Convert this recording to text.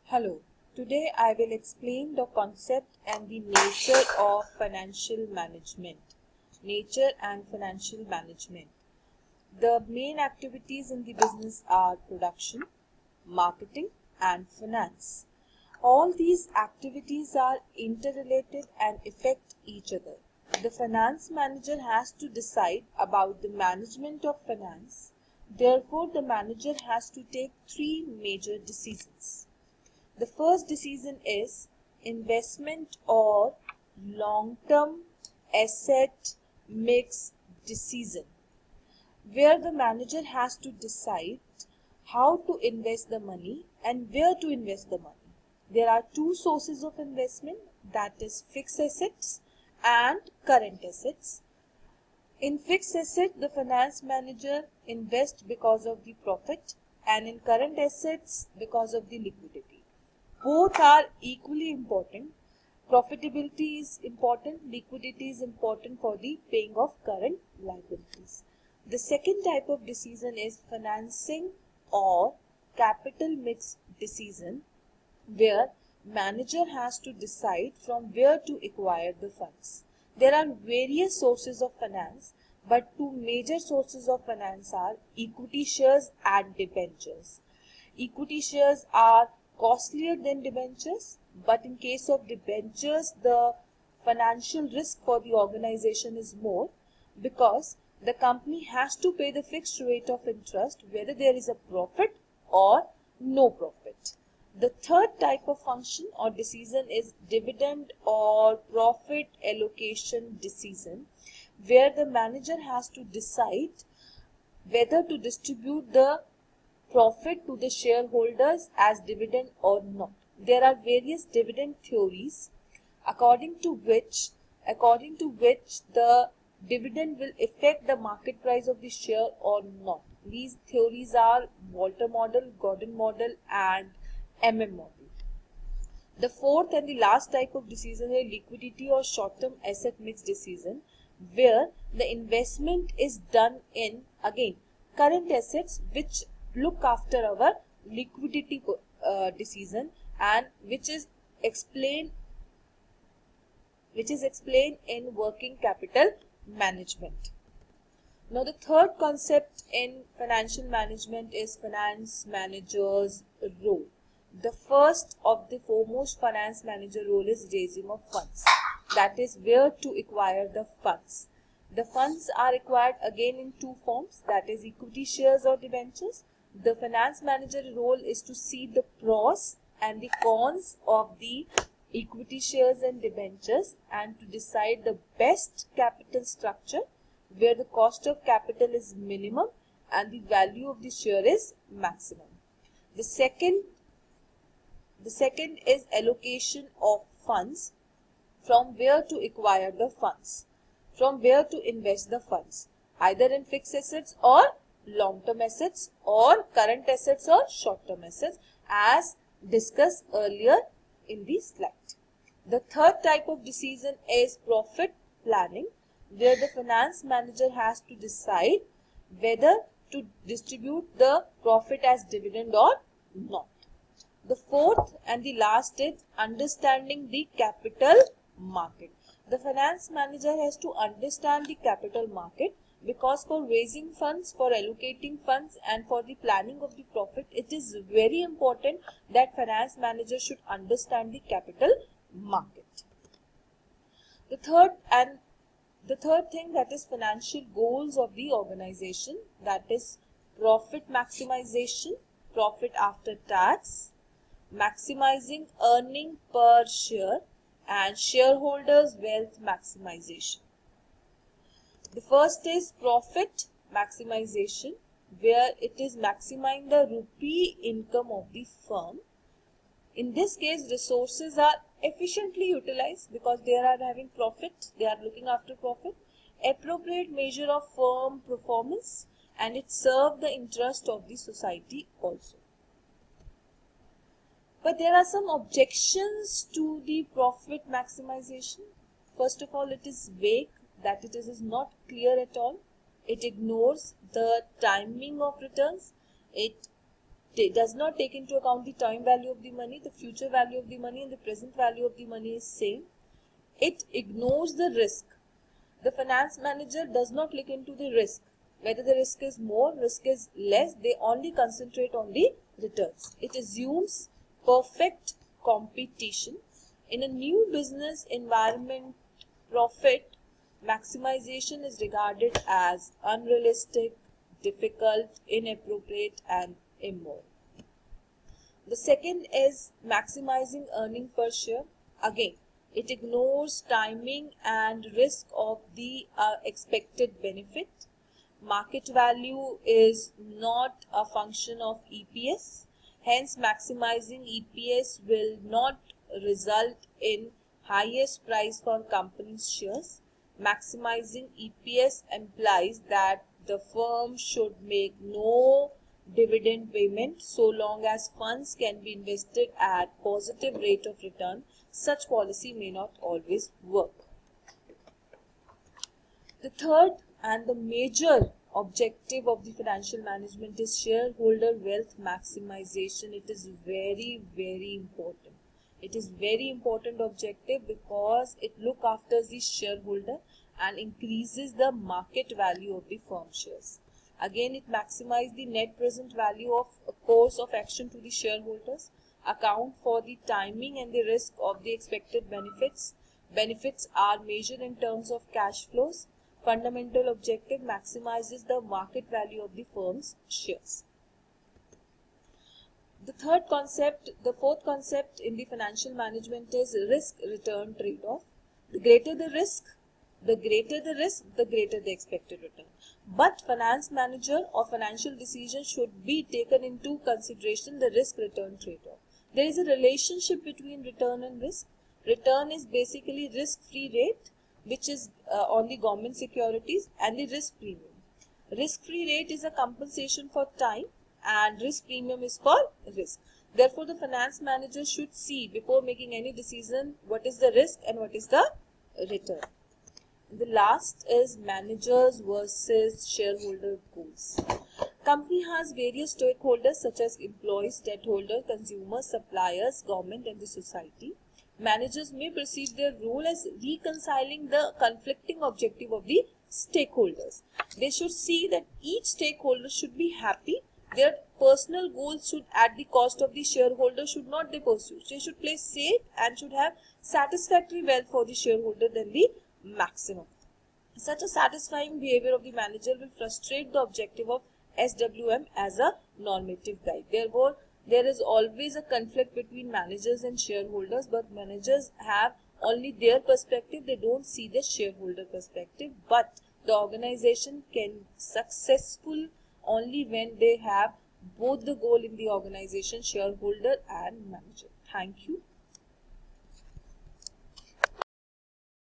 Hello, today I will explain the concept and the nature of financial management. Nature and financial management. The main activities in the business are production, marketing, and finance. All these activities are interrelated and affect each other. The finance manager has to decide about the management of finance. Therefore, the manager has to take three major decisions. The first decision is investment or long-term asset mix decision, where the manager has to decide how to invest the money and where to invest the money. There are two sources of investment, that is fixed assets and current assets. In fixed asset, the finance manager invests because of the profit, and in current assets because of the liquidity. Both are equally important. Profitability is important, liquidity is important for the paying of current liabilities. The second type of decision is financing or capital mix decision, where manager has to decide from where to acquire the funds. There are various sources of finance, but two major sources of finance are equity shares and debentures. Equity shares are costlier than debentures, but in case of debentures, the financial risk for the organization is more because the company has to pay the fixed rate of interest whether there is a profit or no profit. The third type of function or decision is dividend or profit allocation decision, where the manager has to decide whether to distribute the profit to the shareholders as dividend or not. There are various dividend theories according to which the dividend will affect the market price of the share or not. These theories are Walter model, Gordon model, and model. The fourth and the last type of decision is liquidity or short-term asset mix decision, where the investment is done in, again, current assets which look after our liquidity decision, and which is explained in working capital management. Now, the third concept in financial management is finance manager's role. The first of the foremost finance manager role is raising of funds, that is where to acquire the funds. The funds are acquired again in two forms, that is equity shares or debentures. The finance manager role is to see the pros and the cons of the equity shares and debentures and to decide the best capital structure where the cost of capital is minimum and the value of the share is maximum. The second is allocation of funds, from where to acquire the funds, from where to invest the funds, either in fixed assets or long-term assets or current assets or short-term assets, as discussed earlier in the slide. The third type of decision is profit planning, where the finance manager has to decide whether to distribute the profit as dividend or not. The fourth and the last is understanding the capital market. The finance manager has to understand the capital market, because for raising funds, for allocating funds, and for the planning of the profit, it is very important that finance manager should understand the capital market. The third thing, that is financial goals of the organization, that is profit maximization, profit after tax, maximizing earning per share, and shareholders wealth maximization. The first is profit maximization, where it is maximizing the rupee income of the firm. In this case, resources are efficiently utilized because they are having profit, they are looking after profit, appropriate measure of firm performance, and it serves the interest of the society also. But there are some objections to the profit maximization. First of all, it is vague, that it is not clear at all. It ignores the timing of returns. It does not take into account the time value of the money, the future value of the money, and the present value of the money is same. It ignores the risk. The finance manager does not look into the risk, whether the risk is more, risk is less. They only concentrate on the returns. It assumes perfect competition. In a new business environment, profit maximization is regarded as unrealistic, difficult, inappropriate, and immoral. The second is maximizing earning per share. Again, it ignores timing and risk of the expected benefit. Market value is not a function of EPS. Hence, maximizing EPS will not result in highest price for company's shares. Maximizing EPS implies that the firm should make no dividend payment so long as funds can be invested at positive rate of return. Such policy may not always work. The third and the major objective of the financial management is shareholder wealth maximization. It is very, very important. It is very important objective because it looks after the shareholder and increases the market value of the firm shares. Again, it maximizes the net present value of a course of action to the shareholders, account for the timing and the risk of the expected benefits. Benefits are measured in terms of cash flows. Fundamental objective maximizes the market value of the firm's shares. The fourth concept in the financial management is risk-return trade-off. The greater the risk, the greater the expected return. But finance manager or financial decision should be taken into consideration the risk-return trade-off. There is a relationship between return and risk. Return is basically risk-free rate, which is on the government securities, and the risk premium. Risk-free rate is a compensation for time and risk premium is for risk. Therefore, the finance manager should see before making any decision what is the risk and what is the return. The last is managers versus shareholder goals. Company has various stakeholders such as employees, debt holders, consumers, suppliers, government and the society. Managers may perceive their role as reconciling the conflicting objective of the stakeholders. They should see that each stakeholder should be happy. Their personal goals should at the cost of the shareholder should not be pursued. They should play safe and should have satisfactory wealth for the shareholder than the maximum. Such a satisfying behavior of the manager will frustrate the objective of SWM as a normative guide. Therefore, there is always a conflict between managers and shareholders, but managers have only their perspective. They don't see the shareholder perspective, but the organization can successful only when they have both the goal in the organization, shareholder and manager. Thank you.